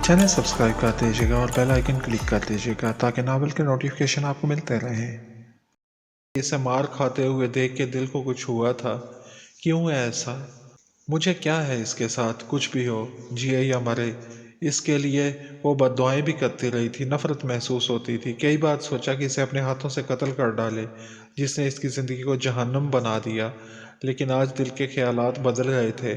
Channel subscribe कर दीजिएगा और बेल आइकन क्लिक कर दीजिएगा ताकि नावल के नोटिफिकेशन आपको मिलते रहें। इसे मार खाते हुए देख के दिल को कुछ हुआ था। क्यों है ऐसा? मुझे क्या है इसके साथ, कुछ भी हो, जिए या मरे। इसके लिए वो बद्दुआएं भी करती रही थी, नफरत महसूस होती थी। कई बार सोचा कि इसे अपने हाथों से कत्ल कर डाले, जिसने इसकी ज़िंदगी को जहन्नम बना दिया। लेकिन आज दिल के ख्यालात बदल गए थे।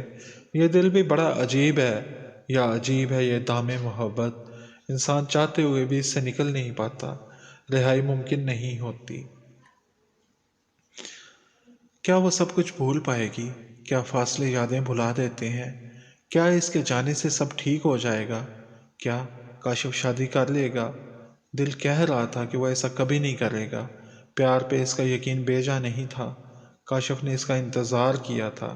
ये दिल भी बड़ा अजीब है, या अजीब है ये दामे मोहब्बत। इंसान चाहते हुए भी इससे निकल नहीं पाता, रिहाई मुमकिन नहीं होती। क्या वो सब कुछ भूल पाएगी? क्या फासले यादें भुला देते हैं? क्या इसके जाने से सब ठीक हो जाएगा? क्या काशिफ शादी कर लेगा? दिल कह रहा था कि वह ऐसा कभी नहीं करेगा। प्यार पे इसका यकीन बेजा नहीं था। काशिफ ने इसका इंतज़ार किया था,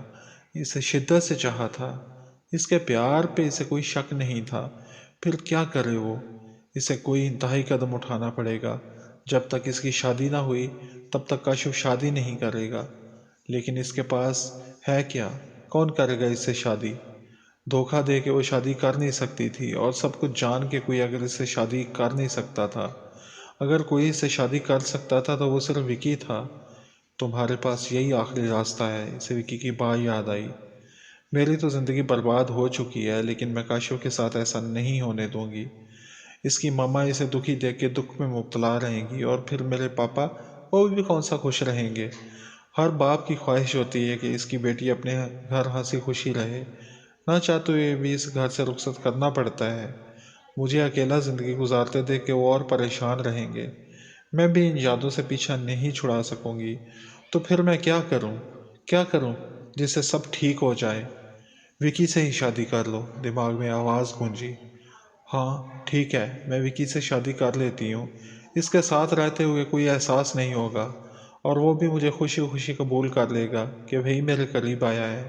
इसे शिद्दत से चाहा था। इसके प्यार पे इसे कोई शक नहीं था। फिर क्या करे वो? इसे कोई इंतहाई कदम उठाना पड़ेगा। जब तक इसकी शादी ना हुई तब तक काशिफ शादी नहीं करेगा। लेकिन इसके पास है क्या? कौन करेगा इससे शादी? धोखा दे के वो शादी कर नहीं सकती थी, और सब कुछ जान के कोई अगर इससे शादी कर नहीं सकता था। अगर कोई इससे शादी कर सकता था तो वो सिर्फ विकी था। तुम्हारे पास यही आखिरी रास्ता है। इसे विकी की बात याद आई। मेरी तो ज़िंदगी बर्बाद हो चुकी है, लेकिन मैं काशिफ के साथ ऐसा नहीं होने दूंगी। इसकी मामा इसे दुखी देख के दुख में मुब्तला रहेंगी, और फिर मेरे पापा, वो भी कौन सा खुश रहेंगे। हर बाप की ख्वाहिश होती है कि इसकी बेटी अपने घर हंसी खुशी रहे। ना चाहते हुए भी इस घर से रुखसत करना पड़ता है। मुझे अकेला ज़िंदगी गुजारते देख के वो और परेशान रहेंगे। मैं भी इन यादों से पीछा नहीं छुड़ा सकूंगी। तो फिर मैं क्या करूं? क्या करूं जिससे सब ठीक हो जाए? विकी से ही शादी कर लो, दिमाग में आवाज़ गूंजी। हाँ ठीक है, मैं विकी से शादी कर लेती हूँ। इसके साथ रहते हुए कोई एहसास नहीं होगा, और वो भी मुझे खुशी खुशी कबूल कर लेगा कि वही मेरे करीब आया है,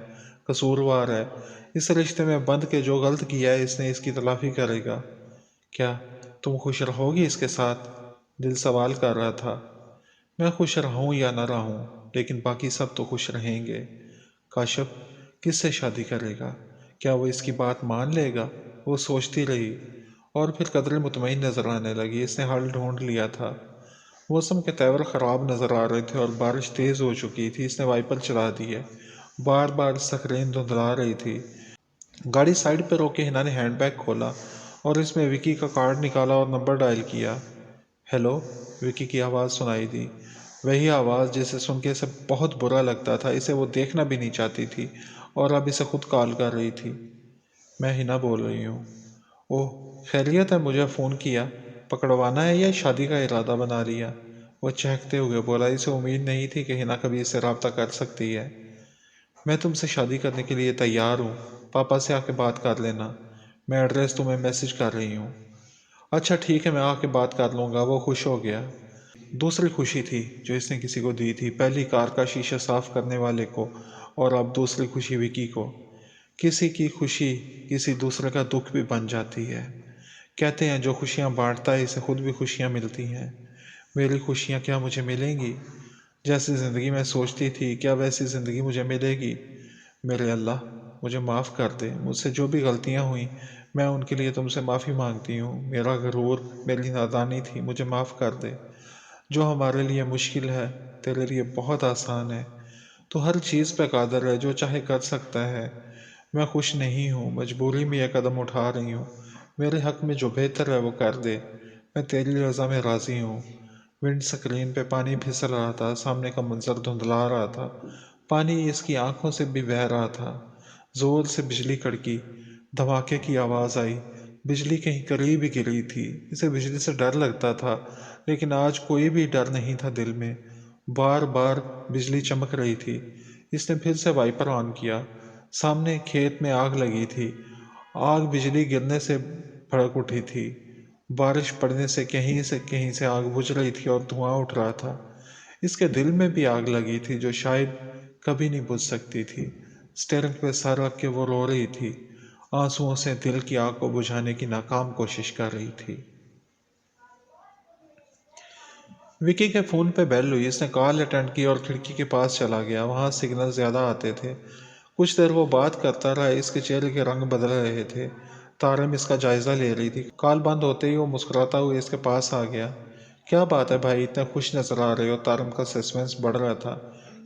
कसूरवार है। इस रिश्ते में बंध के जो गलत किया है इसने इसकी तलाफी करेगा। क्या तुम खुश रहोगी इसके साथ? दिल सवाल कर रहा था। मैं खुश रहूं या न रहूं, लेकिन बाकी सब तो खुश रहेंगे। काशिफ किससे शादी करेगा? क्या वो इसकी बात मान लेगा? वो सोचती रही, और फिर कदरे मुतमईन नजर आने लगी। इसने हल ढूंढ लिया था। मौसम के तेवर ख़राब नज़र आ रहे थे और बारिश तेज़ हो चुकी थी। इसने वाइपर चला दिए। बार बार स्क्रीन धुंधला रही थी। गाड़ी साइड पर रोके हिना ने हैंडबैग खोला और इसमें विकी का कार्ड निकाला और नंबर डायल किया। हेलो, विकी की आवाज़ सुनाई दी। वही आवाज़ जिसे सुन के इसे बहुत बुरा लगता था। इसे वो देखना भी नहीं चाहती थी, और अब इसे खुद कॉल कर रही थी। मैं हिना बोल रही हूँ। ओह खैरियत है, मुझे फ़ोन किया। पकड़वाना है या शादी का इरादा बना लिया? वो चहकते हुए बोला। इसे उम्मीद नहीं थी कि हिना कभी इससे रब्ता कर सकती है। मैं तुमसे शादी करने के लिए तैयार हूँ। पापा से आके बात कर लेना। मैं एड्रेस तुम्हें मैसेज कर रही हूँ। अच्छा ठीक है, मैं आके बात कर लूँगा। वो खुश हो गया। दूसरी खुशी थी जो इसने किसी को दी थी, पहली कार का शीशा साफ करने वाले को, और अब दूसरी खुशी विकी को। किसी की खुशी किसी दूसरे का दुख भी बन जाती है। कहते हैं जो खुशियाँ बांटता है इसे खुद भी खुशियाँ मिलती हैं। मेरी खुशियाँ क्या मुझे मिलेंगी? जैसी ज़िंदगी मैं सोचती थी, क्या वैसी ज़िंदगी मुझे मिलेगी? मेरे अल्लाह, मुझे माफ़ कर दे। मुझसे जो भी गलतियाँ हुई मैं उनके लिए तुमसे माफ़ी मांगती हूँ। मेरा गरूर, मेरी नादानी थी, मुझे माफ़ कर दे। जो हमारे लिए मुश्किल है तेरे लिए बहुत आसान है। तो हर चीज़ पे कादर है, जो चाहे कर सकता है। मैं खुश नहीं हूँ, मजबूरी में यह कदम उठा रही हूँ। मेरे हक में जो बेहतर है वो कर दे। मैं तेरी रज़ा में राज़ी हूँ। विंड स्क्रीन पे पानी फिसल रहा था, सामने का मंजर धुंधला रहा था। पानी इसकी आंखों से भी बह रहा था। जोर से बिजली कड़की, धमाके की आवाज़ आई। बिजली कहीं करीब ही गिरी थी। इसे बिजली से डर लगता था, लेकिन आज कोई भी डर नहीं था दिल में। बार बार बिजली चमक रही थी। इसने फिर से वाइपर ऑन किया। सामने खेत में आग लगी थी। आग बिजली गिरने से भड़क उठी थी। बारिश पड़ने से कहीं से आग बुझ रही थी और धुआं उठ रहा था। इसके दिल में भी आग लगी थी जो शायद कभी नहीं बुझ सकती थी। स्टीयरिंग पे सर रख के वो रो रही थी, आंसुओं से दिल की आग को बुझाने की नाकाम कोशिश कर रही थी। विकी के फ़ोन पे बेल हुई। इसने कॉल अटेंड की और खिड़की के पास चला गया। वहाँ सिग्नल ज़्यादा आते थे। कुछ देर वो बात करता रहा। इसके चेहरे के रंग बदल रहे थे। तारम इसका जायज़ा ले रही थी। कॉल बंद होते ही वो मुस्कुराता हुआ इसके पास आ गया। क्या बात है भाई, इतने खुश नजर आ रहे हो? तारम का सस्पेंस बढ़ रहा था।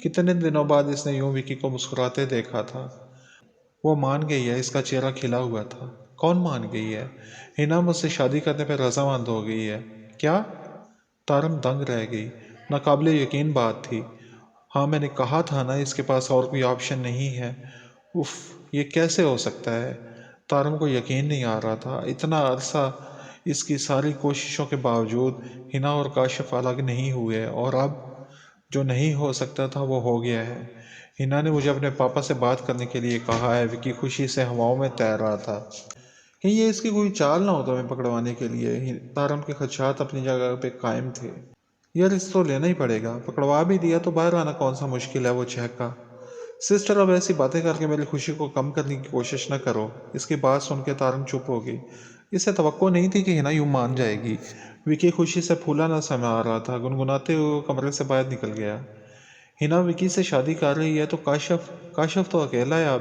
कितने दिनों बाद इसने यूं विकी को मुस्कुराते देखा था। वो मान गई है, इसका चेहरा खिला हुआ था। कौन मान गई है? हिना मुझसे शादी करने पर रजामंद हो गई है। क्या? तारम दंग रह गई। नाकाबिले यकीन बात थी। हाँ, मैंने कहा था ना, इसके पास और कोई ऑप्शन नहीं है। उफ, ये कैसे हो सकता है? तारम को यकीन नहीं आ रहा था। इतना अरसा इसकी सारी कोशिशों के बावजूद हिना और काशिफ अलग नहीं हुए, और अब जो नहीं हो सकता था वो हो गया है। हिना ने मुझे अपने पापा से बात करने के लिए कहा है। विकी खुशी से हवाओं में तैर रहा था। कहीं ये इसकी कोई चाल ना हो तो हमें पकड़वाने के लिए। तारम के खदशात अपनी जगह पे कायम थे। यह रिस्क तो लेना ही पड़ेगा। पकड़वा भी दिया तो बाहर आना कौन सा मुश्किल है, वो चहका। सिस्टर, अब ऐसी बातें करके मेरी खुशी को कम करने की कोशिश न करो। इसकी बात सुन के तारम चुप हो गई। इसे तवक्को नहीं थी कि हिना यूं मान जाएगी। विकी खुशी से फूला न समा रहा था। गुनगुनाते हुए वो कमरे से बाहर निकल गया। हिना विकी से शादी कर रही है तो काशिफ काशिफ तो अकेला है अब।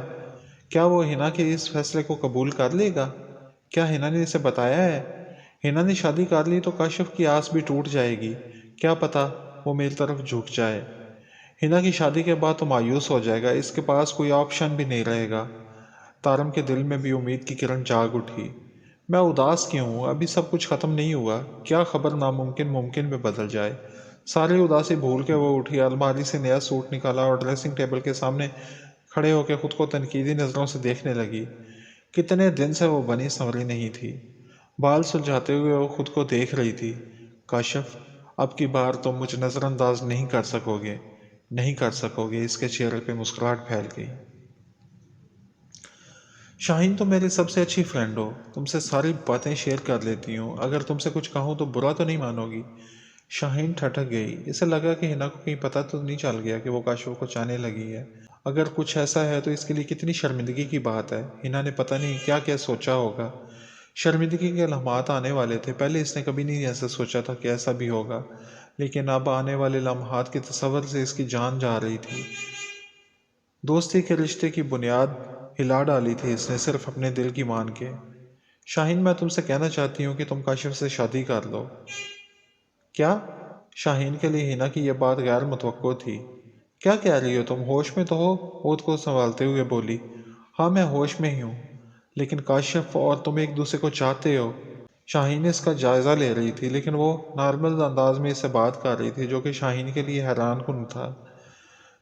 क्या वो हिना के इस फैसले को कबूल कर लेगा? क्या हिना ने इसे बताया है? हिना ने शादी कर ली तो काशिफ की आस भी टूट जाएगी। क्या पता वो मेरी तरफ झुक जाए। हिना की शादी के बाद तो मायूस हो जाएगा। इसके पास कोई ऑप्शन भी नहीं रहेगा। तारम के दिल में भी उम्मीद की किरण जाग उठी। मैं उदास क्यों हूँ? अभी सब कुछ खत्म नहीं हुआ। क्या खबर नामुमकिन मुमकिन में बदल जाए। सारी उदासी भूल के वो उठी, अलमारी से नया सूट निकाला और ड्रेसिंग टेबल के सामने खड़े होकर खुद को तनकीदी नज़रों से देखने लगी। कितने दिन से वो बनी संवरी नहीं थी। बाल सुलझाते हुए वो खुद को देख रही थी। काशिफ, अब की बार तुम मुझे नज़रअंदाज नहीं कर सकोगे, नहीं कर सकोगे। इसके चेहरे पे मुस्कुराहट फैल गई। शाहीन, तो मेरी सबसे अच्छी फ्रेंड हो। तुमसे सारी बातें शेयर कर लेती हूँ। अगर तुमसे कुछ कहूँ तो बुरा तो नहीं मानोगी? शाहीन ठटक गई। इसे लगा कि हिना को कहीं पता तो नहीं चल गया कि वो काशिफ को चाहने लगी है। अगर कुछ ऐसा है तो इसके लिए कितनी शर्मिंदगी की बात है। हिना ने पता नहीं क्या क्या सोचा होगा। शर्मिंदगी के लम्हात आने वाले थे। पहले इसने कभी नहीं ऐसा सोचा था कि ऐसा भी होगा, लेकिन अब आने वाले लम्हात के तस्वर से इसकी जान जा रही थी। दोस्ती के रिश्ते की बुनियाद हिला डाली थी इसने, सिर्फ अपने दिल की मान के। शाहीन, मैं तुमसे कहना चाहती हूँ कि तुम काशिफ से शादी कर लो। क्या? शाहीन के लिए हिना की यह बात गैर मुतवक्को थी। क्या कह रही हो तुम? होश में तो हो? खुद को संभालते हुए बोली। हाँ, मैं होश में ही हूँ, लेकिन काशिफ और तुम एक दूसरे को चाहते हो। शाहीन इसका जायज़ा ले रही थी, लेकिन वो नॉर्मल अंदाज में इससे बात कर रही थी, जो कि शाहीन के लिए हैरान कुन था।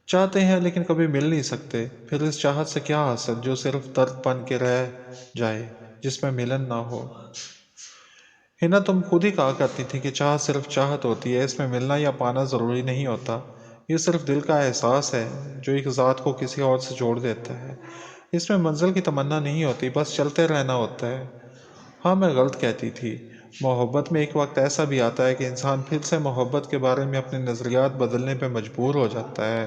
चाहते हैं लेकिन कभी मिल नहीं सकते। फिर इस चाहत से क्या हासिल जो सिर्फ दर्द बन के रह जाए, जिसमें मिलन ना हो। हिना, तुम खुद ही कहा करती थी कि चाहत सिर्फ चाहत होती है, इसमें मिलना या पाना ज़रूरी नहीं होता। ये सिर्फ दिल का एहसास है जो एक ज़ात को किसी और से जोड़ देता है। इसमें मंजिल की तमन्ना नहीं होती, बस चलते रहना होता है। हाँ, मैं गलत कहती थी। मोहब्बत में एक वक्त ऐसा भी आता है कि इंसान फिर से मोहब्बत के बारे में अपने नज़रियात बदलने पर मजबूर हो जाता है।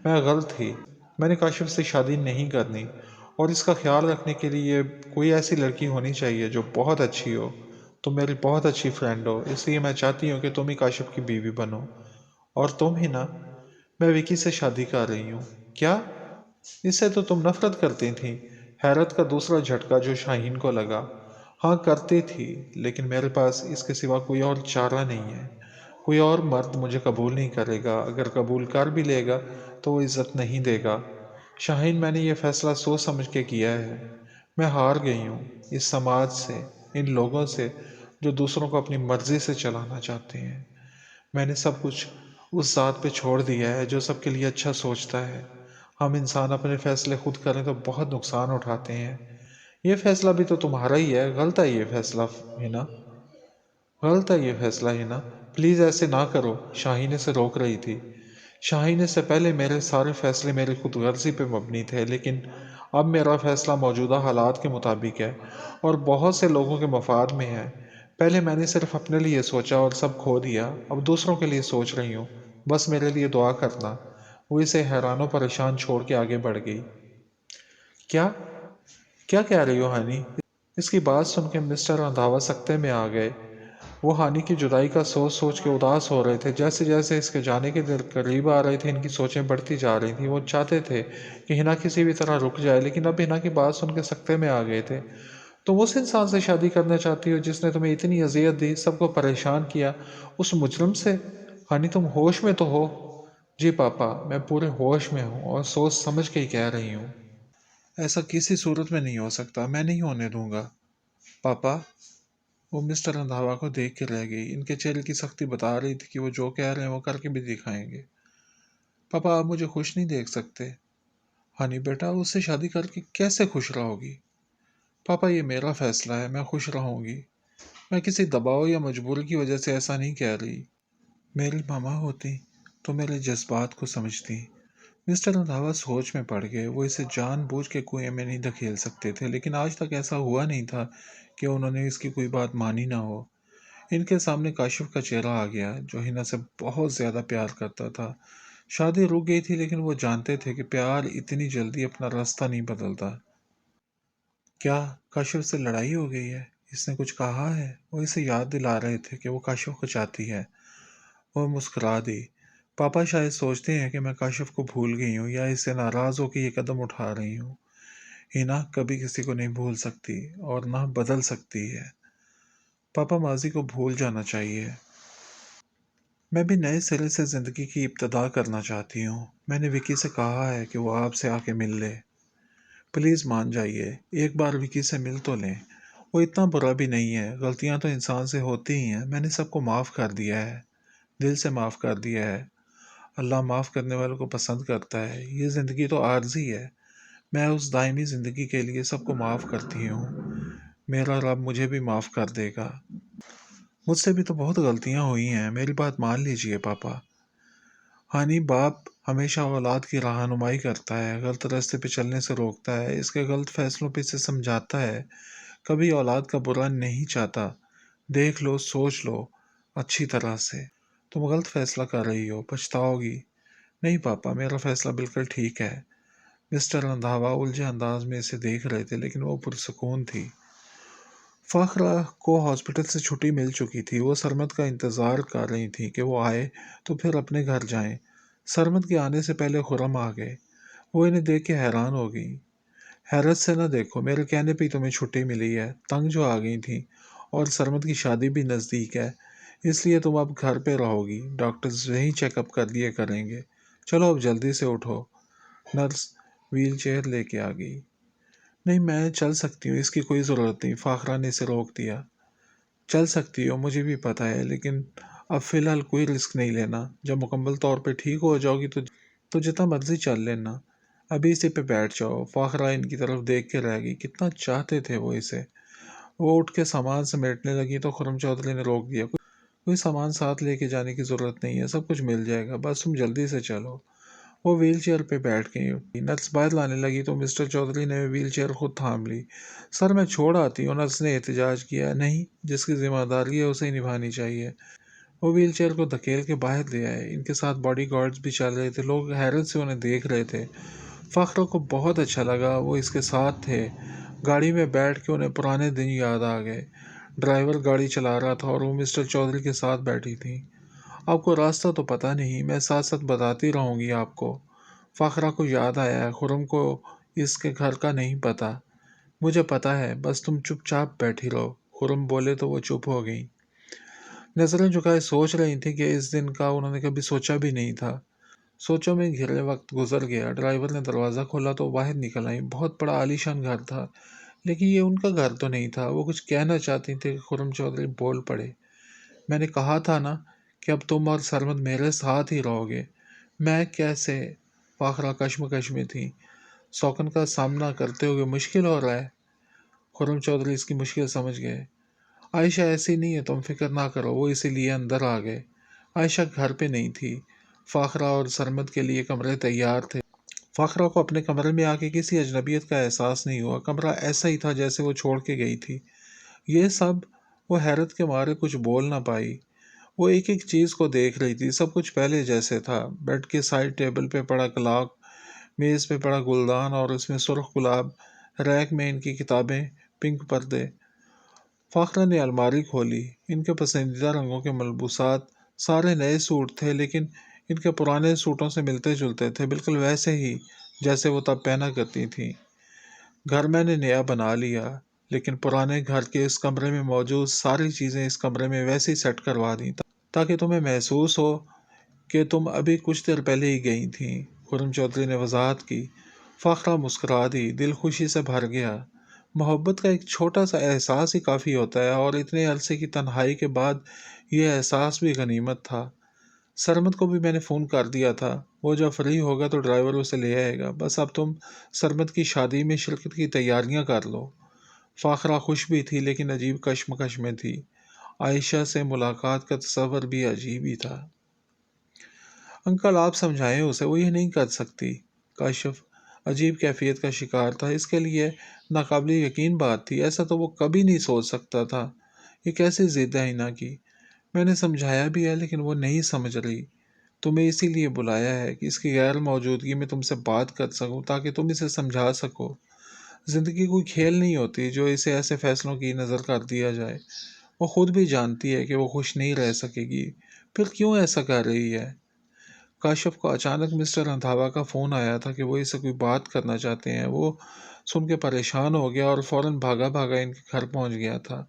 मैं गलत थी। मैंने काशिफ से शादी नहीं करनी, और इसका ख्याल रखने के लिए कोई ऐसी लड़की होनी चाहिए जो बहुत अच्छी हो। तुम मेरी बहुत अच्छी फ्रेंड हो, इसलिए मैं चाहती हूँ कि तुम ही काशिफ की बीवी बनो। और तुम ही ना? मैं विकी से शादी कर रही हूँ। क्या? इससे तो तुम नफरत करती थी। हैरत का दूसरा झटका जो शाहीन को लगा। हाँ, करती थी, लेकिन मेरे पास इसके सिवा कोई और चारा नहीं है। कोई और मर्द मुझे कबूल नहीं करेगा। अगर कबूल कर भी लेगा तो वो इज्जत नहीं देगा। शाहीन, मैंने ये फैसला सोच समझ के किया है। मैं हार गई हूँ इस समाज से, इन लोगों से जो दूसरों को अपनी मर्जी से चलाना चाहते हैं। मैंने सब कुछ उस ज़ात पे छोड़ दिया है जो सबके लिए अच्छा सोचता है। हम इंसान अपने फैसले खुद करें तो बहुत नुकसान उठाते हैं। ये फैसला भी तो तुम्हारा ही है। गलत है ये फैसला, है ना? गलत है ये फैसला, है ना? प्लीज़ ऐसे ना करो। शाहीन से रोक रही थी। शाहीन से पहले मेरे सारे फैसले मेरी खुद गर्जी पे मबनी थे, लेकिन अब मेरा फैसला मौजूदा हालात के मुताबिक है और बहुत से लोगों के मफाद में है। पहले मैंने सिर्फ अपने लिए सोचा और सब खो दिया। अब दूसरों के लिए सोच रही हूँ। बस मेरे लिए दुआ करना। वो इसे हैरानों परेशान छोड़ के आगे बढ़ गई। क्या? क्या कह रही हो हानि? इसकी बात सुन के मिस्टर रंधावा सख्ते में आ गए। वो हानि की जुदाई का सोच सोच के उदास हो रहे थे। जैसे जैसे इसके जाने के दिन करीब आ रहे थे, इनकी सोचें बढ़ती जा रही थी। वो चाहते थे कि हिना किसी भी तरह रुक जाए, लेकिन अब हिना की बात सुन के सख्ते में आ गए थे। तुम उस इंसान से शादी करना चाहती हो जिसने तुम्हें इतनी अजियत दी, सबको परेशान किया, उस मुजरम से? हानि तुम होश में तो हो? जी पापा, मैं पूरे होश में हूँ और सोच समझ के ही कह रही हूँ। ऐसा किसी सूरत में नहीं हो सकता, मैं नहीं होने दूंगा। पापा, वो मिस्टर रंधावा को देख के रह गई। इनके चेहरे की सख्ती बता रही थी कि वो जो कह रहे हैं वो करके भी दिखाएंगे। पापा, आप मुझे खुश नहीं देख सकते। हनी बेटा, उससे शादी करके कैसे खुश रहोगी? पापा, ये मेरा फैसला है, मैं खुश रहूंगी। मैं किसी दबाव या मजबूरी की वजह से ऐसा नहीं कह रही। मेरी मामा होती तो मेरे जज्बात को समझती। मिस्टर रंधावा सोच में पड़ गए। वो इसे जानबूझ के कुएं में नहीं धकेल सकते थे, लेकिन आज तक ऐसा हुआ नहीं था कि उन्होंने इसकी कोई बात मानी ना हो। इनके सामने काशिफ का चेहरा आ गया, जो हिना से बहुत ज्यादा प्यार करता था। शादी रुक गई थी, लेकिन वो जानते थे कि प्यार इतनी जल्दी अपना रास्ता नहीं बदलता। क्या काशिफ से लड़ाई हो गई है? इसने कुछ कहा है? वो इसे याद दिला रहे थे कि वो काशिफ को चाहती है। वो मुस्कुरा दी। पापा शायद सोचते हैं कि मैं काशिफ को भूल गई हूँ या इससे नाराज होकर ये कदम उठा रही हूँ। हिना कभी किसी को नहीं भूल सकती और ना बदल सकती है। पापा, माजी को भूल जाना चाहिए। मैं भी नए सिरे से जिंदगी की इब्तदा करना चाहती हूँ। मैंने विकी से कहा है कि वो आपसे आके मिल ले। प्लीज मान जाइए, एक बार विकी से मिल तो लें। वो इतना बुरा भी नहीं है, गलतियां तो इंसान से होती ही हैं। मैंने सबको माफ कर दिया है, दिल से माफ कर दिया है। अल्लाह माफ करने वालों को पसंद करता है। ये जिंदगी तो आर्जी है। मैं उस दायमी जिंदगी के लिए सबको माफ करती हूँ। मेरा रब मुझे भी माफ कर देगा। मुझसे भी तो बहुत गलतियां हुई हैं, मेरी बात मान लीजिए पापा। हानि, बाप हमेशा औलाद की रहनुमाई करता है, गलत रास्ते पे चलने से रोकता है, इसके गलत फैसलों पे से समझाता है। कभी औलाद का बुरा नहीं चाहता। देख लो, सोच लो अच्छी तरह से। तुम गलत फैसला कर रही हो, पछताओगी। नहीं पापा, मेरा फैसला बिल्कुल ठीक है। मिस्टर रंधावा उलझे अंदाज में इसे देख रहे थे, लेकिन वो पुरसुकून थी। फ़ाखरा को हॉस्पिटल से छुट्टी मिल चुकी थी। वो सरमद का इंतज़ार कर रही थी कि वो आए तो फिर अपने घर जाएं। सरमद के आने से पहले खुरम आ गए। वो इन्हें देख के हैरान हो गई। हैरत से न देखो, मेरे कहने पे ही तुम्हें छुट्टी मिली है, तंग जो आ गई थी। और सरमद की शादी भी नज़दीक है, इसलिए तुम अब घर पे रहोगी। डॉक्टर्स यहीं चेकअप कर लिए करेंगे। चलो अब जल्दी से उठो। नर्स व्हील चेयर लेके आ गई। नहीं, मैं चल सकती हूँ, इसकी कोई ज़रूरत नहीं। फ़ाखरा ने इसे रोक दिया। चल सकती हो, मुझे भी पता है, लेकिन अब फ़िलहाल कोई रिस्क नहीं लेना। जब मुकम्मल तौर पे ठीक हो जाओगी तो जितना मर्जी चल लेना। अभी इसी पे बैठ जाओ। फ़ाखरा इनकी तरफ देख के रह गई। कितना चाहते थे वो इसे। वो उठ के सामान समेटने लगी तो खुरम चौधरी ने रोक दिया। कोई सामान साथ लेके जाने की ज़रूरत नहीं है, सब कुछ मिल जाएगा, बस तुम जल्दी से चलो। वो व्हील चेयर पे बैठ गई। नर्स बाहर लाने लगी तो मिस्टर चौधरी ने व्हील चेयर खुद थाम ली। सर, मैं छोड़ आती हूँ, नर्स ने एहतजाज किया। नहीं, जिसकी जिम्मेदारी है उसे ही निभानी चाहिए। वो व्हील चेयर को धकेल के बाहर ले आए। इनके साथ बॉडी गार्ड्स भी चल रहे थे। लोग हैरत से उन्हें देख रहे थे। फ़ख्र को बहुत अच्छा लगा वो इसके साथ थे। गाड़ी में बैठ के उन्हें पुराने दिन याद आ गए। ड्राइवर गाड़ी चला रहा था और वो मिस्टर चौधरी के साथ बैठी थी। आपको रास्ता तो पता नहीं, मैं साथ साथ बताती रहूँगी आपको। फ़ाखरा को याद आया, खुरम को इसके घर का नहीं पता। मुझे पता है, बस तुम चुपचाप बैठी रहो। खुरम बोले तो वो चुप हो गई। नज़रें झुकाए सोच रही थी कि इस दिन का उन्होंने कभी सोचा भी नहीं था। सोचों में घिरे वक्त गुजर गया। ड्राइवर ने दरवाज़ा खोला तो बाहर निकल आई। बहुत बड़ा आलीशान घर था, लेकिन ये उनका घर तो नहीं था। वो कुछ कहना चाहती थी कि खुरम चौधरी बोल पड़े। मैंने कहा था ना कि अब तुम और सरमद मेरे साथ ही रहोगे। मैं कैसे? फाखरा कश्मकश में थी। शौकन का सामना करते हुए मुश्किल हो रहा है। खुरम चौधरी इसकी मुश्किल समझ गए। आयशा ऐसी नहीं है, तुम फिक्र ना करो। वो इसीलिए अंदर आ गए। आयशा घर पे नहीं थी। फाखरा और सरमद के लिए कमरे तैयार थे। फाखरा को अपने कमरे में आके किसी अजनबियत का एहसास नहीं हुआ। कमरा ऐसा ही था जैसे वो छोड़ के गई थी। ये सब, वो हैरत के मारे कुछ बोल ना पाई। वो एक एक चीज़ को देख रही थी। सब कुछ पहले जैसे था। बेड के साइड टेबल पे पड़ा क्लॉक, मेज़ पे पड़ा गुलदान और उसमें सुर्ख गुलाब, रैक में इनकी किताबें, पिंक पर्दे। फाखरा ने अलमारी खोली। इनके पसंदीदा रंगों के मलबूसात, सारे नए सूट थे, लेकिन इनके पुराने सूटों से मिलते जुलते थे, बिल्कुल वैसे ही जैसे वो तब पहना करती थी। घर मैंने नया बना लिया, لیکن پرانے گھر کے اس کمرے میں موجود ساری چیزیں اس کمرے میں ویسے ہی سیٹ کروا دیں تاکہ تمہیں محسوس ہو کہ تم ابھی کچھ دیر پہلے ہی گئی تھیں۔ خرم چودھری نے وضاحت کی۔ فاخرہ مسکرا دی، دل خوشی سے بھر گیا۔ محبت کا ایک چھوٹا سا احساس ہی کافی ہوتا ہے، اور اتنے عرصے کی تنہائی کے بعد یہ احساس بھی غنیمت تھا۔ سرمد کو بھی میں نے فون کر دیا تھا، وہ جب فری ہوگا تو ڈرائیور اسے لے آئے گا۔ بس اب تم سرمد کی شادی میں شرکت کی تیاریاں کر لو۔ فاخرہ خوش بھی تھی لیکن عجیب کشمکش میں تھی۔ عائشہ سے ملاقات کا تصور بھی عجیب ہی تھا۔ انکل آپ سمجھائیں اسے، وہ یہ نہیں کر سکتی۔ کاشف عجیب کیفیت کا شکار تھا۔ اس کے لیے ناقابل یقین بات تھی، ایسا تو وہ کبھی نہیں سوچ سکتا تھا۔ یہ کیسے ضد ہے ہینا کی؟ میں نے سمجھایا بھی ہے لیکن وہ نہیں سمجھ رہی۔ تمہیں اسی لیے بلایا ہے کہ اس کی غیر موجودگی میں تم سے بات کر سکوں، تاکہ تم اسے سمجھا سکو۔ زندگی کوئی کھیل نہیں ہوتی جو اسے ایسے فیصلوں کی نظر کر دیا جائے۔ وہ خود بھی جانتی ہے کہ وہ خوش نہیں رہ سکے گی، پھر کیوں ایسا کر رہی ہے؟ کاشف کو اچانک مسٹر رندھاوا کا فون آیا تھا کہ وہ اسے کوئی بات کرنا چاہتے ہیں۔ وہ سن کے پریشان ہو گیا اور فوراً بھاگا بھاگا ان کے گھر پہنچ گیا تھا۔